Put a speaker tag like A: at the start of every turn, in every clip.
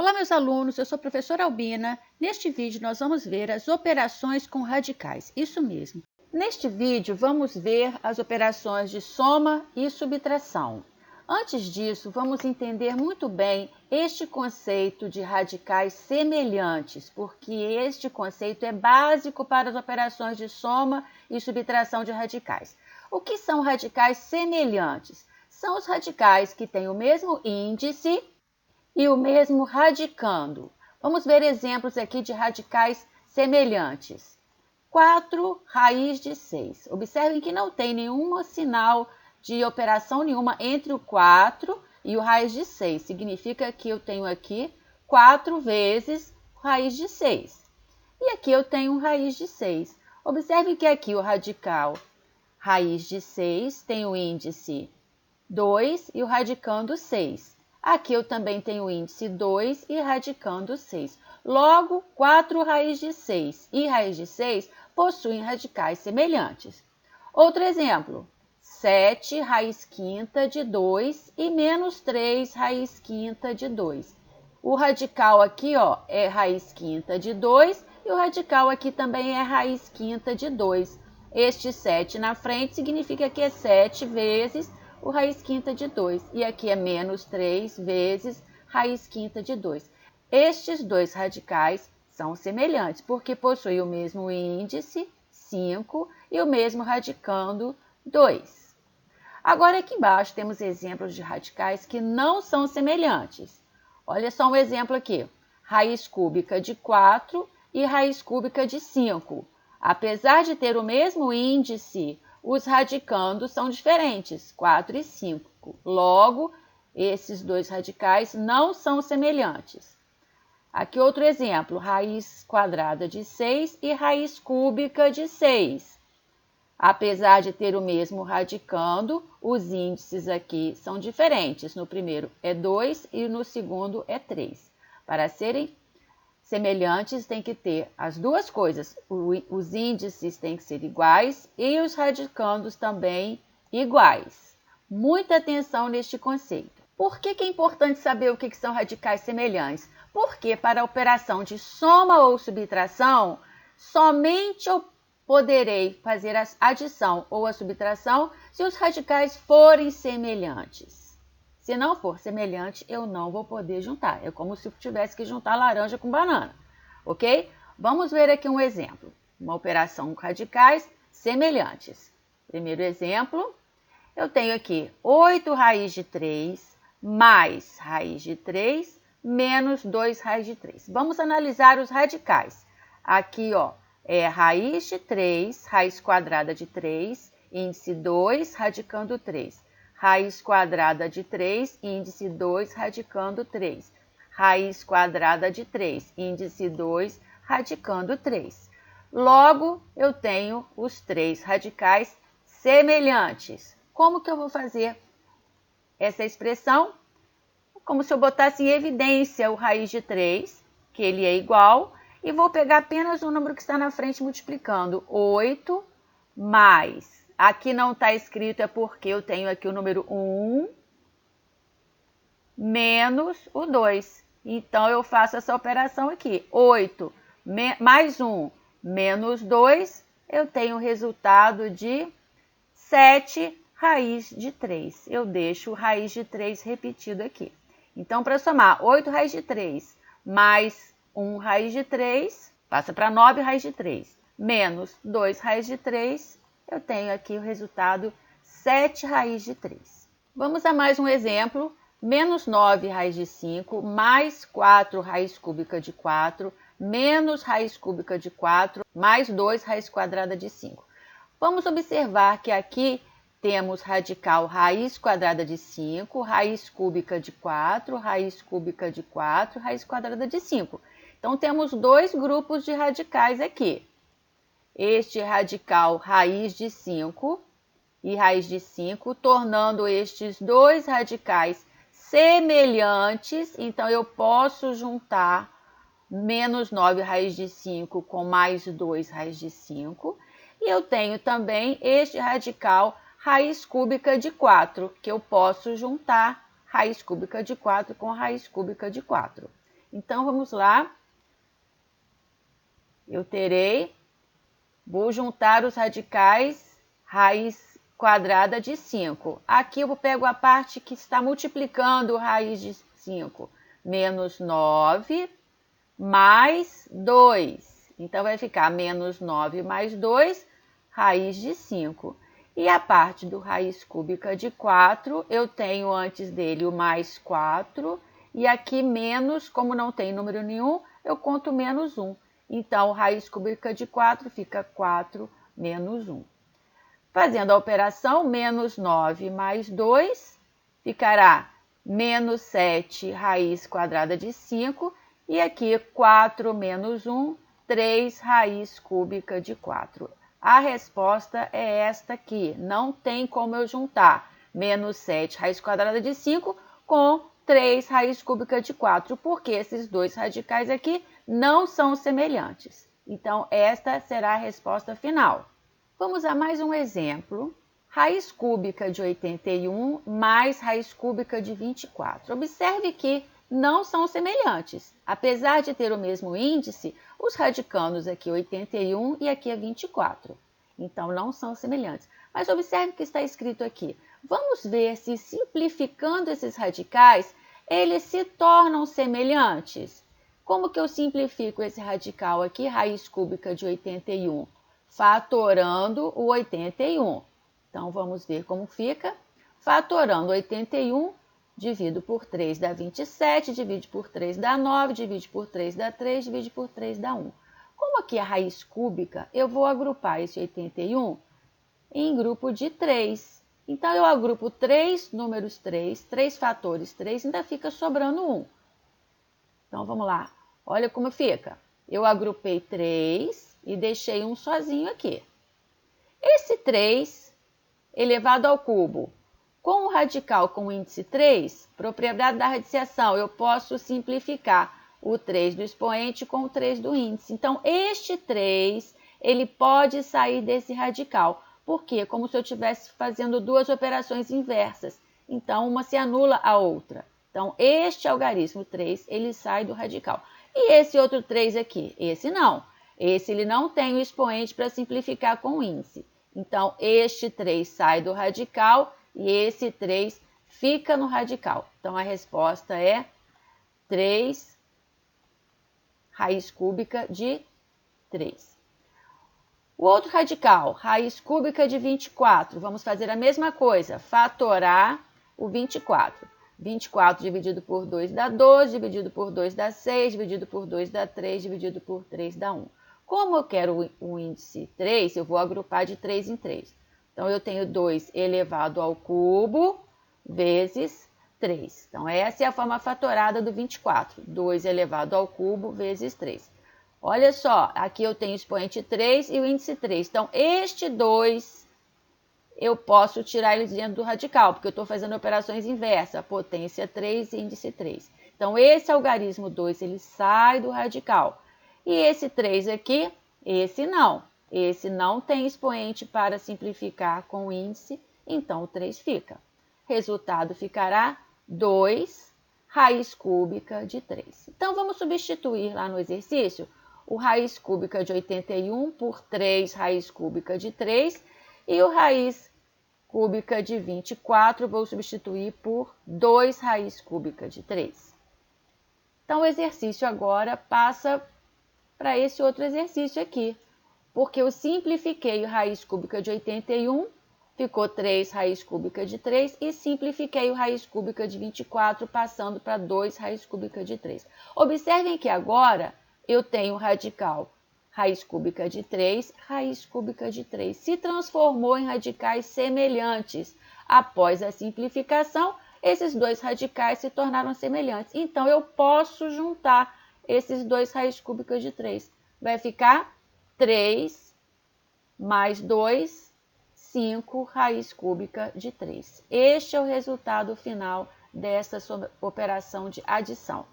A: Olá, meus alunos, eu sou a professora Albina. Neste vídeo, nós vamos ver as operações com radicais, isso mesmo. Neste vídeo, vamos ver as operações de soma e subtração. Antes disso, vamos entender muito bem este conceito de radicais semelhantes, porque este conceito é básico para as operações de soma e subtração de radicais. O que são radicais semelhantes? São os radicais que têm o mesmo índice e o mesmo radicando. Vamos ver exemplos aqui de radicais semelhantes. 4 raiz de 6. Observem que não tem nenhum sinal de operação nenhuma entre o 4 e o raiz de 6. Significa que eu tenho aqui 4 vezes raiz de 6. E aqui eu tenho raiz de 6. Observe que aqui o radical raiz de 6 tem o índice 2 e o radicando 6. Aqui eu também tenho o índice 2 e radicando 6. Logo, 4 raiz de 6 e raiz de 6 possuem radicais semelhantes. Outro exemplo, 7 raiz quinta de 2 e menos 3 raiz quinta de 2. O radical aqui é raiz quinta de 2 e o radical aqui também é raiz quinta de 2. Este 7 na frente significa que é 7 vezes o raiz quinta de 2. E aqui é menos 3 vezes raiz quinta de 2. Estes dois radicais são semelhantes, porque possuem o mesmo índice, 5, e o mesmo radicando, 2. Agora, aqui embaixo, temos exemplos de radicais que não são semelhantes. Olha só um exemplo aqui. Raiz cúbica de 4 e raiz cúbica de 5. Apesar de ter o mesmo índice, os radicandos são diferentes, 4 e 5. Logo, esses dois radicais não são semelhantes. Aqui outro exemplo, raiz quadrada de 6 e raiz cúbica de 6. Apesar de ter o mesmo radicando, os índices aqui são diferentes. No primeiro é 2 e no segundo é 3. Para serem semelhantes, tem que ter as duas coisas. Os índices têm que ser iguais e os radicandos também iguais. Muita atenção neste conceito. Por que é importante saber o que são radicais semelhantes? Porque para a operação de soma ou subtração, somente eu poderei fazer a adição ou a subtração se os radicais forem semelhantes. Se não for semelhante, eu não vou poder juntar. É como se eu tivesse que juntar laranja com banana, ok? Vamos ver aqui um exemplo. Uma operação com radicais semelhantes. Primeiro exemplo, eu tenho aqui 8 raiz de 3 mais raiz de 3 menos 2 raiz de 3. Vamos analisar os radicais. Aqui, é raiz de 3, raiz quadrada de 3, índice 2, radicando 3. Raiz quadrada de 3, índice 2, radicando 3. Raiz quadrada de 3, índice 2, radicando 3. Logo, eu tenho os três radicais semelhantes. Como que eu vou fazer essa expressão? Como se eu botasse em evidência o raiz de 3, que ele é igual, e vou pegar apenas o número que está na frente multiplicando. 8 mais, aqui não está escrito, é porque eu tenho aqui o número 1 menos o 2. Então, eu faço essa operação aqui. 8 mais 1 menos 2, eu tenho o resultado de 7 raiz de 3. Eu deixo o raiz de 3 repetido aqui. Então, para somar 8 raiz de 3 mais 1 raiz de 3, passa para 9 raiz de 3, menos 2 raiz de 3, eu tenho aqui o resultado 7 raiz de 3. Vamos a mais um exemplo. Menos 9 raiz de 5, mais 4 raiz cúbica de 4, menos raiz cúbica de 4, mais 2 raiz quadrada de 5. Vamos observar que aqui temos radical raiz quadrada de 5, raiz cúbica de 4, raiz cúbica de 4, raiz quadrada de 5. Então, temos dois grupos de radicais aqui. Este radical raiz de 5 e raiz de 5, tornando estes dois radicais semelhantes. Então, eu posso juntar menos 9 raiz de 5 com mais 2 raiz de 5. E eu tenho também este radical raiz cúbica de 4, que eu posso juntar raiz cúbica de 4 com raiz cúbica de 4. Então, vamos lá. Vou juntar os radicais, raiz quadrada de 5. Aqui eu pego a parte que está multiplicando raiz de 5. Menos 9 mais 2. Então, vai ficar menos 9 mais 2, raiz de 5. E a parte do raiz cúbica de 4, eu tenho antes dele o mais 4. E aqui menos, como não tem número nenhum, eu conto menos 1. Então, raiz cúbica de 4 fica 4 menos 1. Fazendo a operação, menos 9 mais 2 ficará menos 7 raiz quadrada de 5. E aqui 4 menos 1, 3 raiz cúbica de 4. A resposta é esta aqui. Não tem como eu juntar menos 7 raiz quadrada de 5 com 3 raiz cúbica de 4, porque esses dois radicais aqui não são semelhantes. Então, esta será a resposta final. Vamos a mais um exemplo. Raiz cúbica de 81 mais raiz cúbica de 24. Observe que não são semelhantes. Apesar de ter o mesmo índice, os radicanos aqui é 81 e aqui é 24. Então, não são semelhantes. Mas observe o que está escrito aqui. Vamos ver se, simplificando esses radicais, eles se tornam semelhantes. Como que eu simplifico esse radical aqui, raiz cúbica de 81? Fatorando o 81. Então, vamos ver como fica. Fatorando 81, divido por 3 dá 27, divide por 3 dá 9, divide por 3 dá 3, divide por 3 dá 1. Como aqui é raiz cúbica, eu vou agrupar esse 81 em grupo de 3. Então, eu agrupo 3 números 3, 3 fatores 3, ainda fica sobrando 1. Então, vamos lá. Olha como fica. Eu agrupei 3 e deixei um sozinho aqui. Esse 3 elevado ao cubo, com o radical com o índice 3, propriedade da radiciação, eu posso simplificar o 3 do expoente com o 3 do índice. Então, este 3, ele pode sair desse radical. Por quê? Como se eu estivesse fazendo duas operações inversas. Então, uma se anula a outra. Então, este algarismo 3, ele sai do radical. E esse outro 3 aqui? Esse não. Esse ele não tem o expoente para simplificar com o índice. Então, este 3 sai do radical e esse 3 fica no radical. Então, a resposta é 3 raiz cúbica de 3. O outro radical, raiz cúbica de 24. Vamos fazer a mesma coisa, fatorar o 24. 24 dividido por 2 dá 12, dividido por 2 dá 6, dividido por 2 dá 3, dividido por 3 dá 1. Como eu quero o índice 3, eu vou agrupar de 3 em 3. Então, eu tenho 2 elevado ao cubo vezes 3. Então, essa é a forma fatorada do 24. 2 elevado ao cubo vezes 3. Olha só, aqui eu tenho o expoente 3 e o índice 3. Então, este 2, eu posso tirar ele dentro do radical, porque eu estou fazendo operações inversas, potência 3 e índice 3. Então, esse algarismo 2, ele sai do radical. E esse 3 aqui, esse não tem expoente para simplificar com o índice, então o 3 fica. Resultado ficará 2 raiz cúbica de 3. Então, vamos substituir lá no exercício o raiz cúbica de 81 por 3 raiz cúbica de 3 e o raiz cúbica de 24 vou substituir por 2 raiz cúbica de 3. Então, o exercício agora passa para esse outro exercício aqui, porque eu simplifiquei o raiz cúbica de 81, ficou 3 raiz cúbica de 3 e simplifiquei o raiz cúbica de 24, passando para 2 raiz cúbica de 3. Observem que agora eu tenho radical raiz cúbica de 3, raiz cúbica de 3. Se transformou em radicais semelhantes. Após a simplificação, esses dois radicais se tornaram semelhantes. Então, eu posso juntar esses dois raiz cúbicas de 3. Vai ficar 3 mais 2, 5 raiz cúbica de 3. Este é o resultado final dessa operação de adição.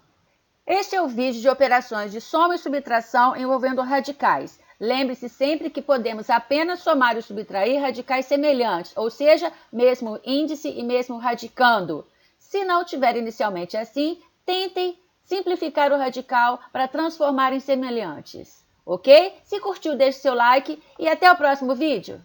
A: Este é o vídeo de operações de soma e subtração envolvendo radicais. Lembre-se sempre que podemos apenas somar e subtrair radicais semelhantes, ou seja, mesmo índice e mesmo radicando. Se não tiver inicialmente assim, tentem simplificar o radical para transformar em semelhantes. Ok? Se curtiu, deixe seu like e até o próximo vídeo!